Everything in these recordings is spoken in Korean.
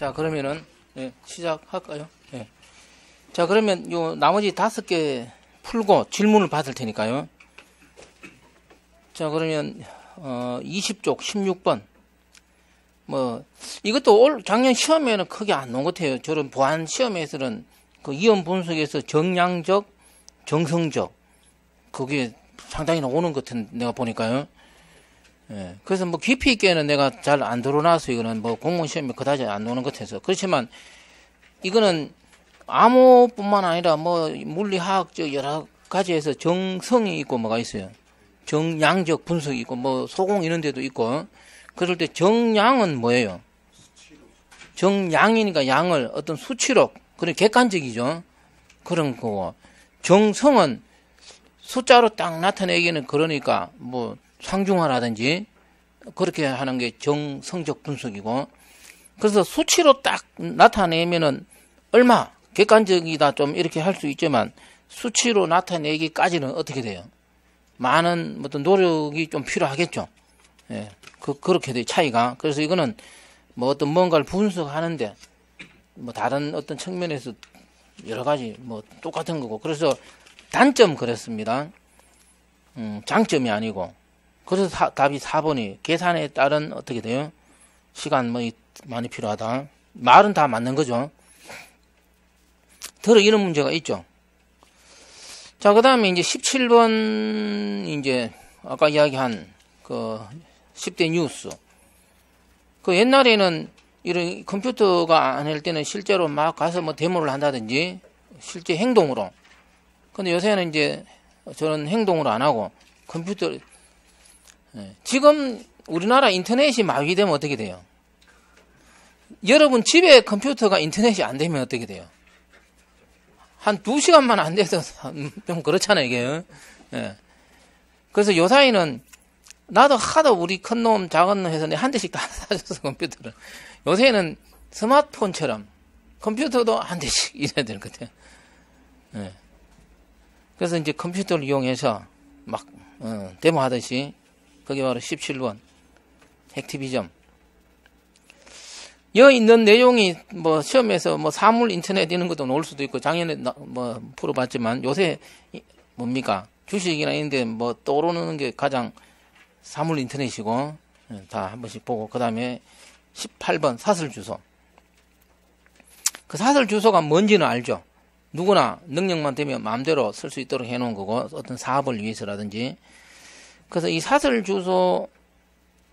자, 그러면은, 예, 시작할까요? 예. 자, 그러면 요 나머지 5개 풀고 질문을 받을 테니까요. 자, 그러면, 20쪽 16번. 뭐, 이것도 작년 시험에는 크게 안 나온 것 같아요. 저런 보안 시험에서는 그 이원 분석에서 정량적, 정성적, 그게 상당히 나오는 것 같은, 내가 보니까요. 예. 그래서 뭐 깊이 있게는 내가 잘 안 드러나서 이거는 뭐 공무원 시험에 그다지 안 나오는 것 같아서. 그렇지만 이거는 암호뿐만 아니라 뭐 물리화학적 여러 가지에서 정성이 있고 뭐가 있어요. 정량적 분석이 있고 뭐 소공 이런 데도 있고. 그럴 때 정량은 뭐예요? 정량이니까 양을 어떤 수치로, 그런 객관적이죠. 그런 거고. 정성은 숫자로 딱 나타내기는 그러니까 뭐 상중하라든지 그렇게 하는 게 정성적 분석이고. 그래서 수치로 딱 나타내면은 얼마 객관적이다 좀 이렇게 할 수 있지만 수치로 나타내기까지는 어떻게 돼요? 많은 어떤 노력이 좀 필요하겠죠. 예. 그렇게 돼, 차이가. 그래서 이거는 뭐 어떤 뭔가를 분석하는데 뭐 다른 어떤 측면에서 여러 가지 뭐 똑같은 거고. 그래서 단점 그랬습니다. 장점이 아니고. 그래서 답이 4번이 계산에 따른 어떻게 돼요? 시간 뭐 많이 필요하다. 말은 다 맞는 거죠. 들어 이런 문제가 있죠. 자, 그 다음에 이제 17번 이제 아까 이야기한 그 10대 뉴스. 그 옛날에는 이런 컴퓨터가 안 할 때는 실제로 막 가서 뭐 데모를 한다든지 실제 행동으로. 근데 요새는 이제 저는 행동으로 안 하고 컴퓨터. 지금 우리나라 인터넷이 마비되면 어떻게 돼요? 여러분 집에 컴퓨터가 인터넷이 안 되면 어떻게 돼요? 한 2시간만 안 돼도 좀 그렇잖아요, 이게. 예. 그래서 요사이는 나도 하도 우리 큰 놈, 작은 놈 해서 내 한 대씩 다 사줬어, 컴퓨터를. 요새는 스마트폰처럼 컴퓨터도 한 대씩 이래야 될 것 같아요. 예. 그래서 이제 컴퓨터를 이용해서 막, 데모 하듯이, 그게 바로 17번. 액티비점. 여기 있는 내용이 뭐 시험에서 뭐 사물 인터넷 이런 것도 나올 수도 있고 작년에 뭐 풀어봤지만 요새 뭡니까? 주식이나 있는데 뭐 떠오르는 게 가장 사물 인터넷이고 다 한 번씩 보고 그 다음에 18번 사설 주소. 그 사설 주소가 뭔지는 알죠. 누구나 능력만 되면 마음대로 쓸 수 있도록 해놓은 거고 어떤 사업을 위해서라든지. 그래서 이 사설 주소,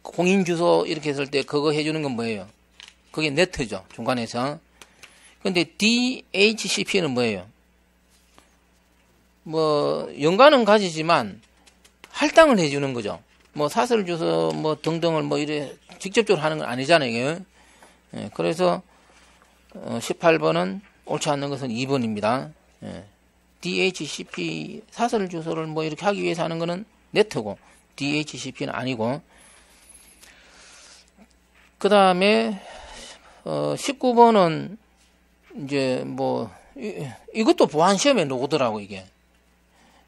공인 주소 이렇게 했을 때 그거 해주는 건 뭐예요? 그게 네트죠, 중간에서. 근데 DHCP는 뭐예요? 뭐 연관은 가지지만 할당을 해주는 거죠. 뭐 사설 주소 뭐 등등을 뭐 이래 직접적으로 하는 건 아니잖아요, 이게. 예, 그래서 18번은 옳지 않는 것은 2번입니다. 예. DHCP 사설 주소를 뭐 이렇게 하기 위해서 하는 거는 네트고 DHCP는 아니고. 그 다음에 19번은 이제 뭐 이것도 보안 시험에 나오더라고 이게.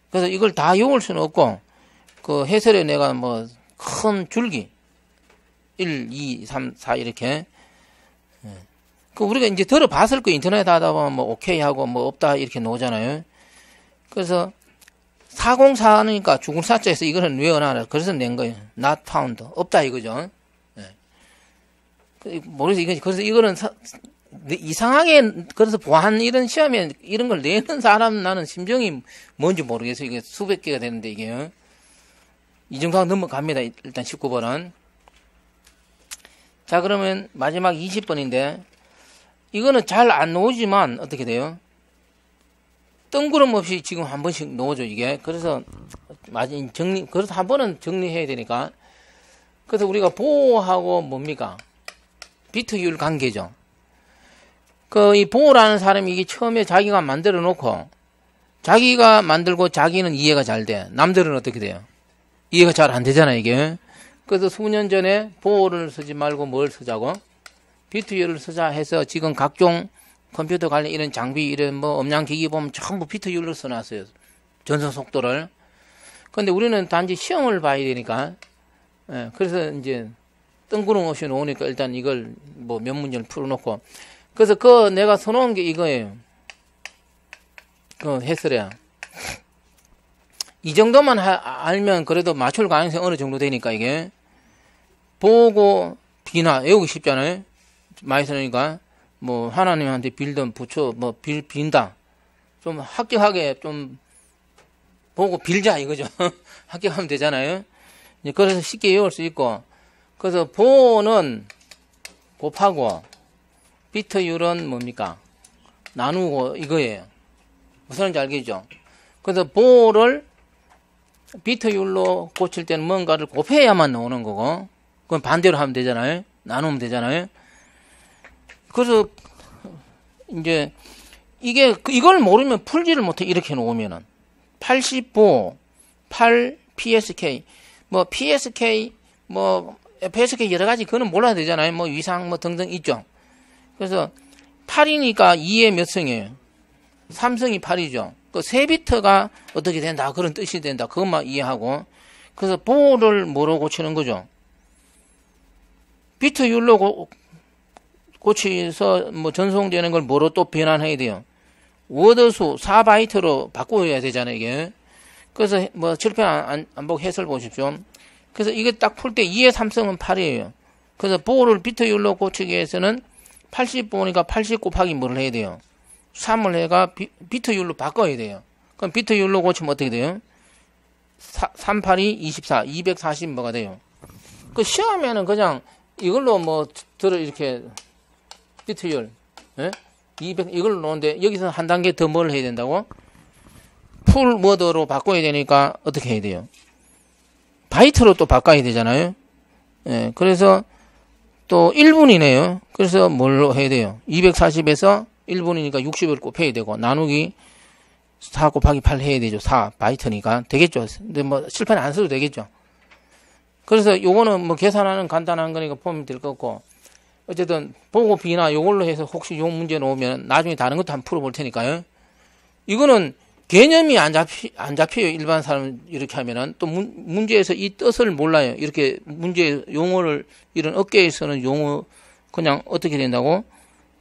그래서 이걸 다 외울 수는 없고 그 해설에 내가 뭐 큰 줄기 1, 2, 3, 4 이렇게. 그 우리가 이제 들어봤을 거 인터넷 하다 보면 뭐 오케이 하고 뭐 없다 이렇게 나오잖아요. 그래서 404니까 죽을 사자에서 이거는 외워놔라. 그래서 낸 거예요. Not found. 없다 이거죠. 모르겠어요. 그래서 이거는 이상하게 그래서 보안 이런 시험에 이런 걸 내는 사람 나는 심정이 뭔지 모르겠어요. 이게 수백 개가 되는데 이게 이 정도 넘어갑니다. 일단 19번은. 자, 그러면 마지막 20번인데 이거는 잘 안 나오지만 어떻게 돼요? 뜬구름 없이 지금 한 번씩 나오죠 이게. 그래서 그래서 한 번은 정리해야 되니까. 그래서 우리가 보호하고 뭡니까? 비트율 관계죠. 이 보호라는 사람이 이게 처음에 자기가 만들어 놓고, 자기가 만들고 자기는 이해가 잘 돼. 남들은 어떻게 돼요? 이해가 잘 안 되잖아요, 이게. 그래서 수년 전에 보호를 쓰지 말고 뭘 쓰자고? 비트율을 쓰자 해서 지금 각종 컴퓨터 관련 이런 장비, 이런 뭐 음량기기 보면 전부 비트율로 써놨어요. 전송 속도를. 근데 우리는 단지 시험을 봐야 되니까, 그래서 이제 뜬구름 없이 놓으니까 일단 이걸 뭐 몇 문제를 풀어놓고. 그래서 그 내가 써놓은 게 이거예요. 그 해설이야. 이 정도만 알면 그래도 맞출 가능성이 어느 정도 되니까 이게. 보고 비나 외우기 쉽잖아요. 많이 쓰니까. 뭐 하나님한테 빌던 부처 뭐 빈다. 좀 합격하게 좀 보고 빌자 이거죠. 합격하면 되잖아요. 그래서 쉽게 외울 수 있고. 그래서 보는 곱하고 비트율은 뭡니까? 나누고 이거예요. 무슨 말인지 알겠죠? 그래서 보를 비트율로 고칠 때는 뭔가를 곱해야만 나오는 거고, 그건 반대로 하면 되잖아요. 나누면 되잖아요. 그래서 이제 이걸 모르면 풀지를 못해. 이렇게 놓으면은 85, 8 PSK, 뭐 PSK, 뭐 FSK 여러 가지 그거는 몰라야 되잖아요. 뭐 위상 뭐 등등 있죠. 그래서 8이니까 2의 몇 승이에요? 3승이 8이죠. 그 3비트가 어떻게 된다 그런 뜻이 된다. 그것만 이해하고. 그래서 보를 뭐로 고치는 거죠? 비트율로 고치서 뭐 전송되는 걸 뭐로 또 변환해야 돼요? 워드수 4바이트로 바꿔야 되잖아요, 이게. 그래서 뭐 칠판 안 보고 해설 보십시오. 그래서 이게 딱 풀 때 2의 3승은 8이에요. 그래서 보를 비트율로 고치기 위해서는 80보니까 80 곱하기 뭐를 해야 돼요? 3을 해가 비트율로 바꿔야 돼요. 그럼 비트율로 고치면 어떻게 돼요? 3, 8이 24, 240 뭐가 돼요? 그 시험에는 그냥 이걸로 뭐 이렇게 비트율, 예? 200 이걸로 놓는데 여기서 한 단계 더 뭘 해야 된다고? 풀 워드로 바꿔야 되니까 어떻게 해야 돼요? 바이트로 또 바꿔야 되잖아요. 예, 그래서 또 1분이네요. 그래서 뭘로 해야 돼요? 240에서 1분이니까 60을 곱해야 되고 나누기 4 곱하기 8 해야 되죠. 4 바이트니까 되겠죠. 근데 뭐 실판에 안 써도 되겠죠. 그래서 요거는 뭐 계산하는 간단한 거니까 보면 될 것 같고, 어쨌든 보고 비나 요걸로 해서 혹시 요 문제 놓으면 나중에 다른 것도 한번 풀어볼 테니까요. 이거는 개념이 안 잡혀요. 일반 사람 이렇게 하면은. 또 문제에서 이 뜻을 몰라요. 이렇게 문제 용어를, 이런 업계에서는 용어 그냥 어떻게 된다고?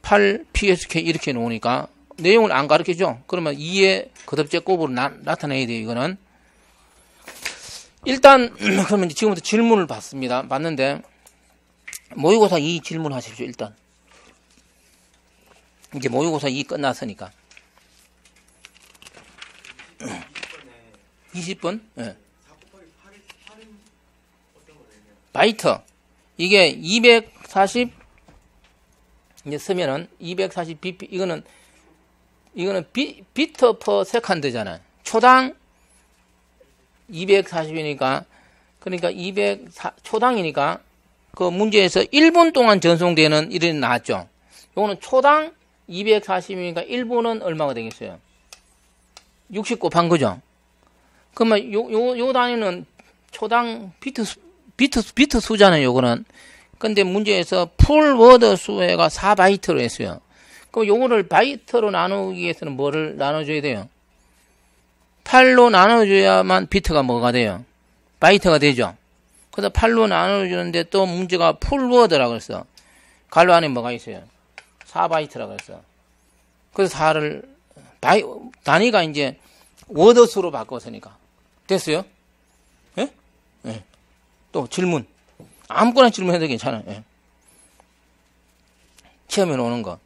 8 PSK 이렇게 놓으니까 내용을 안 가르쳐줘. 그러면 2의 거듭제곱으로 나타내야 돼요. 이거는. 일단 그러면 지금부터 질문을 받습니다. 봤는데 모의고사 2 질문하십시오. 일단 이제 모의고사 2 끝났으니까 20분? 네. 바이트 이게 240 이제 쓰면은 240 bp 이거는 비트 퍼 세컨드잖아요. 초당 240이니까 그러니까 초당이니까 그 문제에서 1분 동안 전송되는 일이 나왔죠. 요거는 초당 240이니까 1분은 얼마가 되겠어요? 60 곱한 거죠. 그러면 요 단위는 초당 비트 수잖아요. 요거는. 근데 문제에서 풀 워드 수가 4바이트로 했어요. 그럼 요거를 바이트로 나누기 위해서는 뭐를 나눠줘야 돼요? 8로 나눠줘야만 비트가 뭐가 돼요? 바이트가 되죠. 그래서 8로 나눠주는데 또 문제가 풀 워드라고 했어. 괄호 안에 뭐가 있어요? 4바이트라고 했어. 그래서 4를 단위가 이제 워드 수로 바꿨으니까. 됐어요? 예? 예. 또 질문. 아무거나 질문해도 괜찮아요. 예. 시험에 오는 거.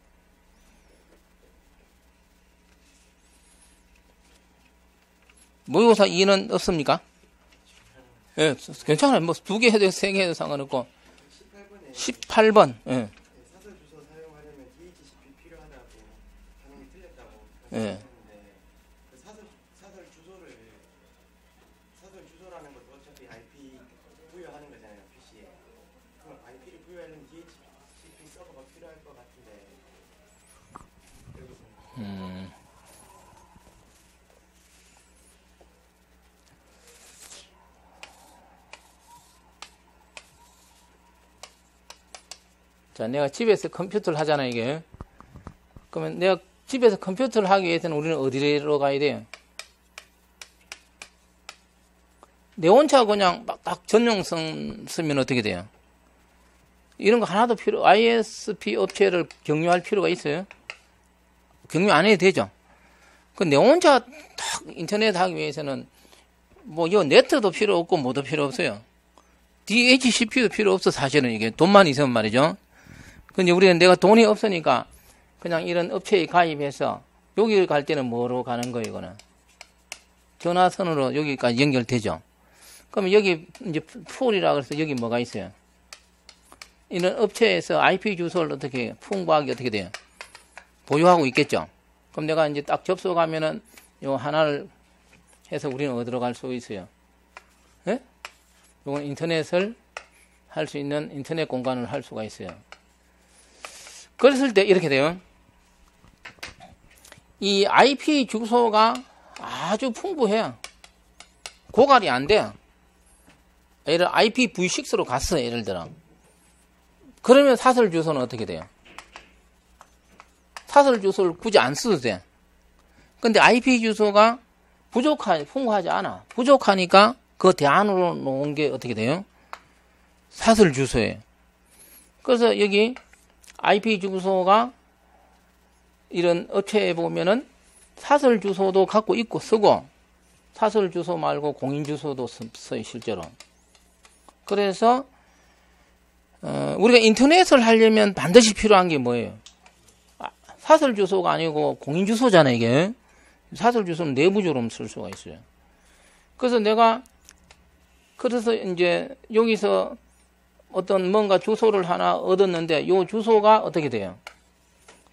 모의고사 2는 없습니까? 예, 괜찮아요. 뭐, 2개 해도 3개 해도 상관없고. 18번, 예. 사설 주소 사용하려면 DHCP 필요하다고 당연히 틀렸다고 예. 그 사설 주소라는 것도 어차피 IP 부여하는 거잖아요, PC에. 그럼 IP를 부여하려면 DHCP 서버가 필요할 것 같은데. 자, 내가 집에서 컴퓨터를 하잖아, 이게. 그러면 내가 집에서 컴퓨터를 하기 위해서는 우리는 어디로 가야 돼요? 내 혼자 그냥 막 딱 전용성 쓰면 어떻게 돼요? 이런 거 하나도 ISP 업체를 경유할 필요가 있어요? 경유 안 해도 되죠? 그 내 혼자 딱 인터넷 하기 위해서는 뭐, 요 네트도 필요 없고 뭐도 필요 없어요. DHCP도 필요 없어, 사실은 이게. 돈만 있으면 말이죠. 근데 우리는 내가 돈이 없으니까 그냥 이런 업체에 가입해서 여기 갈 때는 뭐로 가는 거예요, 이거는? 전화선으로 여기까지 연결되죠. 그러면 여기 이제 풀이라 그래서 여기 뭐가 있어요? 이런 업체에서 IP 주소를 어떻게, 풍부하게 어떻게 돼요? 보유하고 있겠죠. 그럼 내가 이제 딱 접속하면은 요 하나를 해서 우리는 어디로 갈 수 있어요? 예? 요건 인터넷을 할 수 있는 인터넷 공간을 할 수가 있어요. 그랬을 때 이렇게 돼요. 이 IP 주소가 아주 풍부해요. 고갈이 안 돼요. 예를 IPv6로 갔어요, 예를 들어. 그러면 사설 주소는 어떻게 돼요? 사설 주소를 굳이 안 써도 돼. 근데 IP 주소가 풍부하지 않아. 부족하니까 그 대안으로 놓은 게 어떻게 돼요? 사설 주소예요. 그래서 여기 IP 주소가 이런 업체에 보면은 사설 주소도 갖고 있고 쓰고 사설 주소 말고 공인 주소도 써요, 실제로. 그래서 우리가 인터넷을 하려면 반드시 필요한 게 뭐예요? 사설 주소가 아니고 공인 주소잖아요, 이게. 사설 주소는 내부적으로 쓸 수가 있어요. 그래서 그래서 이제 여기서 어떤 뭔가 주소를 하나 얻었는데 요 주소가 어떻게 돼요?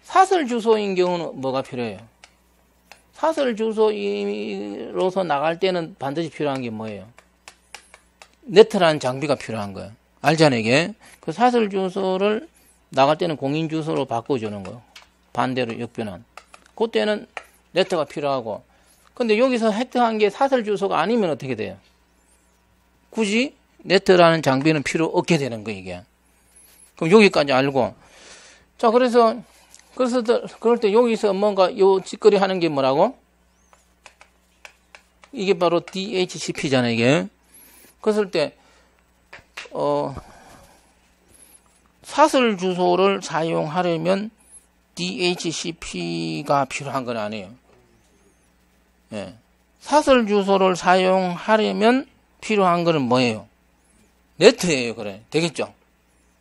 사설 주소인 경우는 뭐가 필요해요? 사설 주소로서 나갈 때는 반드시 필요한 게 뭐예요? 네트라는 장비가 필요한 거예요. 알잖아요, 이게. 그 사설 주소를 나갈 때는 공인 주소로 바꿔주는 거예요. 반대로 역변환. 그때는 네트가 필요하고. 근데 여기서 획득한 게 사설 주소가 아니면 어떻게 돼요? 굳이 네트라는 장비는 필요 없게 되는 거예요, 이게. 그럼 여기까지 알고. 자, 그래서 그럴 때 여기서 뭔가 요 짓거리 하는 게 뭐라고? 이게 바로 DHCP잖아요, 이게. 그랬을 때, 사설 주소를 사용하려면 DHCP가 필요한 건 아니에요. 예. 사설 주소를 사용하려면 필요한 거는 뭐예요? 네트예요, 그래. 되겠죠?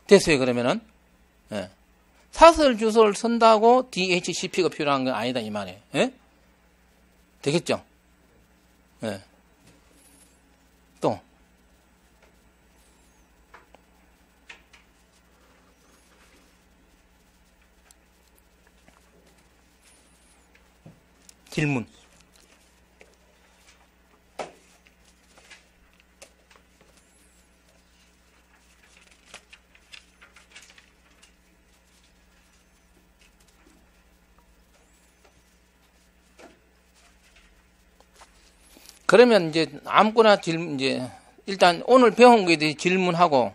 됐어요, 그러면은? 예. 사설 주소를 쓴다고 DHCP가 필요한 건 아니다, 이 말이에요. 예? 되겠죠? 예. 또. 질문. 그러면 이제 아무거나 이제 일단 오늘 배운 거에 대해 질문하고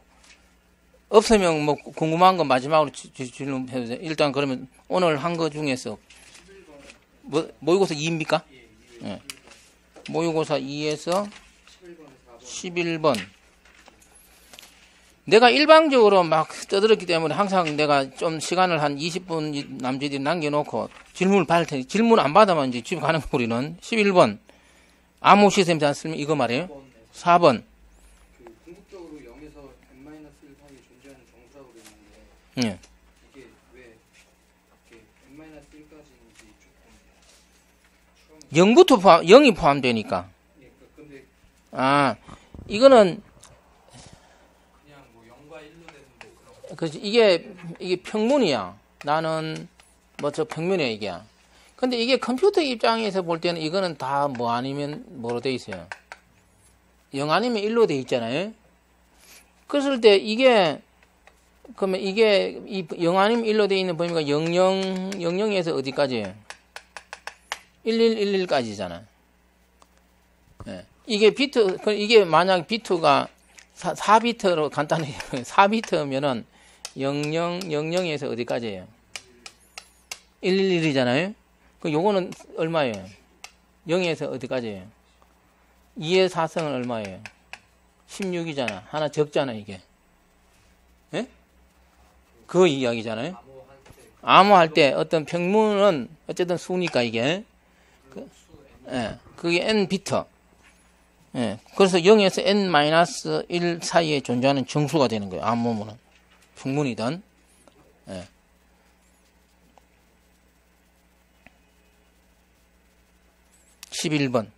없으면 뭐 궁금한 거 마지막으로 질문해도 돼요. 일단 그러면 오늘 한 거 중에서 모의고사 2입니까? 예. 모의고사 2에서 11번. 내가 일방적으로 막 떠들었기 때문에 항상 내가 좀 시간을 한 20분 남짓이 남겨놓고 질문을 받을 테니 질문 안 받으면 이제 집에 가는 거 우리는. 11번. 아무 시스템이 안 쓰면 이거 말이에요. 4번. 그 궁극적으로 0에서 n-1 사이에 존재하는 정수라고 그랬는데 예. 이게 왜 이렇게 n-1까지인지 조금 0부터 0이 포함되니까. 예, 근데 이거는 그냥 뭐 0과 1로 되는 뭐 그런 그렇지. 이게 평문이야. 나는 뭐 저 평면이야, 이게. 근데 이게 컴퓨터 입장에서 볼 때는 이거는 다 뭐 아니면 뭐로 돼 있어요? 0 아니면 1로 돼 있잖아요. 그랬을 때 그러면 이게 0 아니면 1로 돼 있는 범위가 00에서 어디까지예요? 1111까지잖아. 예. 이게 만약 비트가 4비트로 간단히 4비트면은 00에서 어디까지예요? 111이잖아요. 그 요거는 얼마예요? 0에서 어디까지예요? 2의 4승은 얼마예요? 16이잖아. 하나 적잖아, 이게. 예? 그 이야기잖아요. 암호할 때 어떤 평문은 어쨌든 수니까 이게. 예, 그게 n 비트. 예, 그래서 0에서 n-1 사이에 존재하는 정수가 되는 거예요. 암호문은. 평문이든. 예. (11번)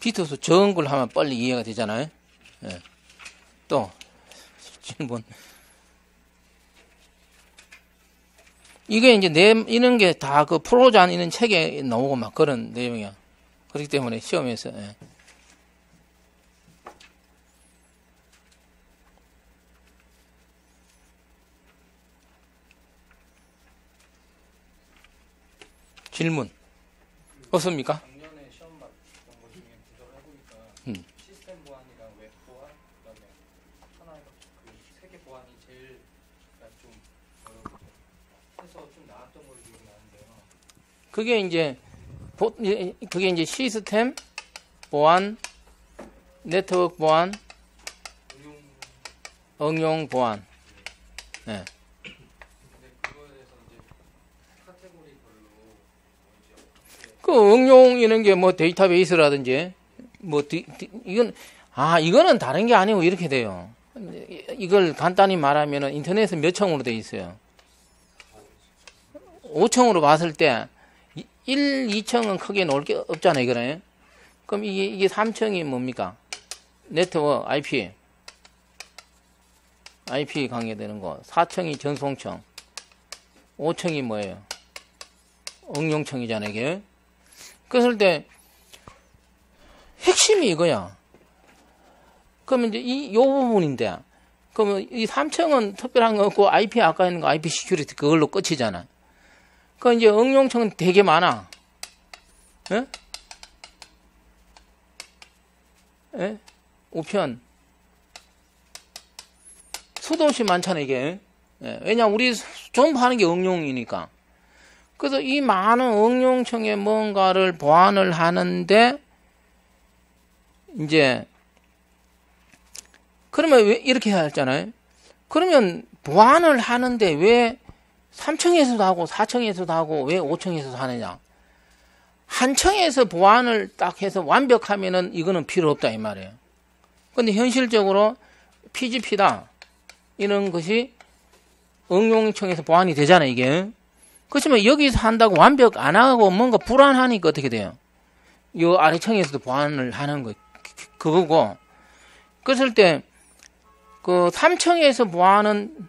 비트수 적은 걸 하면 빨리 이해가 되잖아요. 예. 또 질문. 이게 이제 이런 게 다 그 프로잔 이런 책에 나오고 막 그런 내용이야. 그렇기 때문에 시험에서. 예. 질문 없습니까? 작년에 시험 봤던 것 중에 분석을 해보니까 시스템 보안이랑 웹 보안, 그다음에 하나의 그 3개 보안이 제일 좀 어렵고 해서 좀 나았던 걸로 기억이 나는데요. 그게 이제 시스템 보안, 네트워크 보안, 응용 보안. 네. 그 응용 이런 게 뭐 데이터베이스라든지 이거는 다른 게 아니고 이렇게 돼요. 이걸 간단히 말하면은 인터넷은 몇 층으로 돼 있어요. 5층으로 봤을 때 1, 2층은 크게 놓을 게 없잖아요, 이거는. 그럼 이게 3층이 뭡니까? 네트워크 IP 관계되는 거. 4층이 전송층. 5층이 뭐예요? 응용층이잖아요, 이게. 그랬을 때 핵심이 이거야. 그러면 이제 요 부분인데, 그러면 이 3층은 특별한 거 없고 IP 아까 있는 거 IP 시큐리티 그걸로 끝이잖아. 그 이제 응용층은 되게 많아. 예? 예? 우편 수도 없이 많잖아 이게. 예. 왜냐면 우리 전부 하는 게 응용이니까. 그래서 이 많은 응용층에 뭔가를 보완을 하는데, 이제, 그러면 왜 이렇게 해야 했잖아요? 그러면 보완을 하는데 왜 3층에서도 하고 4층에서도 하고 왜 5층에서도 하느냐? 한 층에서 보완을 딱 해서 완벽하면은 이거는 필요 없다 이 말이에요. 근데 현실적으로 PGP다. 이런 것이 응용층에서 보완이 되잖아요, 이게. 그렇지만 여기서 한다고 완벽 안 하고 뭔가 불안하니까 어떻게 돼요? 요 아래층에서도 보완을 하는 거, 그거고. 그랬을 때, 그 3층에서 보완은,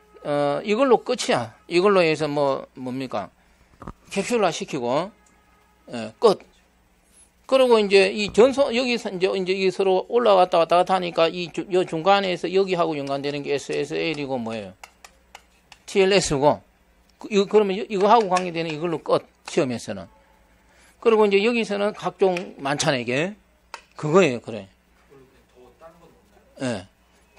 이걸로 끝이야. 이걸로 해서 뭡니까? 캡슐화 시키고, 예, 끝. 그리고 이제 여기서 이제 이 서로 올라갔다 왔다 갔다 하니까 요 중간에서 여기하고 연관되는 게 SSL이고 뭐예요? TLS고. 그러면 이거하고 관계되는 이걸로 끝, 시험에서는. 그리고 이제 여기서는 각종 많잖아요, 이게. 그거예요, 그래. 예.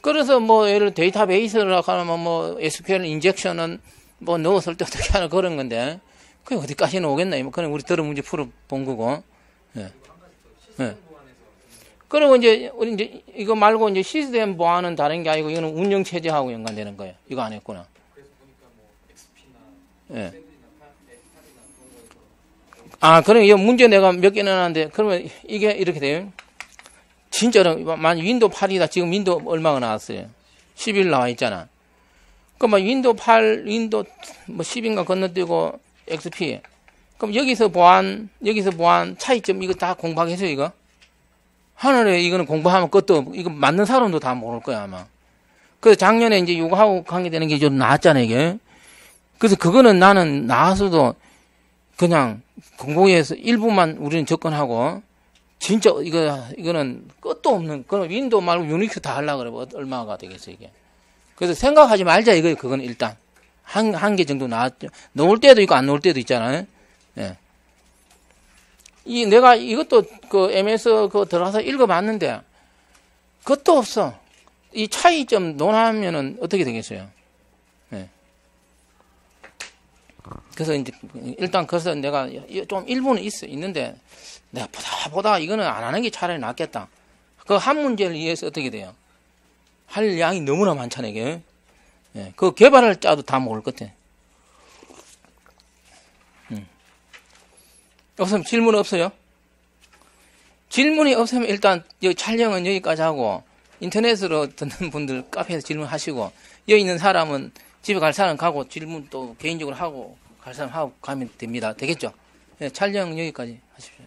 그래서 예를 들어 데이터베이스라 하면 SQL 인젝션은 넣었을 때 어떻게 하나 그런 건데, 그게 어디까지는 오겠나, 그건 우리 들어 문제 풀어본 거고. 예. 예. 그리고 우리 이제 이거 말고 이제 시스템 보안은 다른 게 아니고 이거는 운영체제하고 연관되는 거예요. 이거 안 했구나. 예. 그럼 이 문제 내가 몇 개 내놨는데, 그러면 이게 이렇게 돼요. 진짜로, 만약 윈도우 8이다. 지금 윈도우 얼마가 나왔어요? 11 나와 있잖아. 그럼 윈도우 8, 윈도우 10인가 건너뛰고 XP. 그럼 여기서 보안, 차이점, 이거 다 공부하겠어요, 이거? 하늘에 이거는 공부하면 끝도, 이거 맞는 사람도 다 모를 거야, 아마. 그래서 작년에 이제 이거하고 관계되는 게 좀 나왔잖아요, 이게. 그래서 그거는 나는 나와서도 그냥 공부해서 일부만 우리는 접근하고, 진짜 이거는 끝도 없는, 그럼 윈도우 말고 유니크 다 하려고 그러면 얼마가 되겠어요, 이게. 그래서 생각하지 말자, 이거예요, 그건 일단. 한 개 정도 나올 때도 있고 안 나올 때도 있잖아요. 예. 내가 이것도 그 MS 들어가서 읽어봤는데, 그것도 없어. 이 차이점 논하면은 어떻게 되겠어요? 예. 그래서 이제 일단 그래서 내가 좀 일부는 있는데 내가 보다 이거는 안 하는 게 차라리 낫겠다. 그 한 문제를 위해서 어떻게 돼요? 할 양이 너무나 많잖아요, 이게. 예, 그 개발할 짜도 다 먹을 것 같아. 없으면 질문 없어요? 질문이 없으면 일단 여기 촬영은 여기까지 하고 인터넷으로 듣는 분들 카페에서 질문하시고 여기 있는 사람은 집에 갈 사람 가고 질문 또 개인적으로 하고 갈 사람 하고 가면 됩니다. 되겠죠? 예, 촬영 여기까지 하십시오.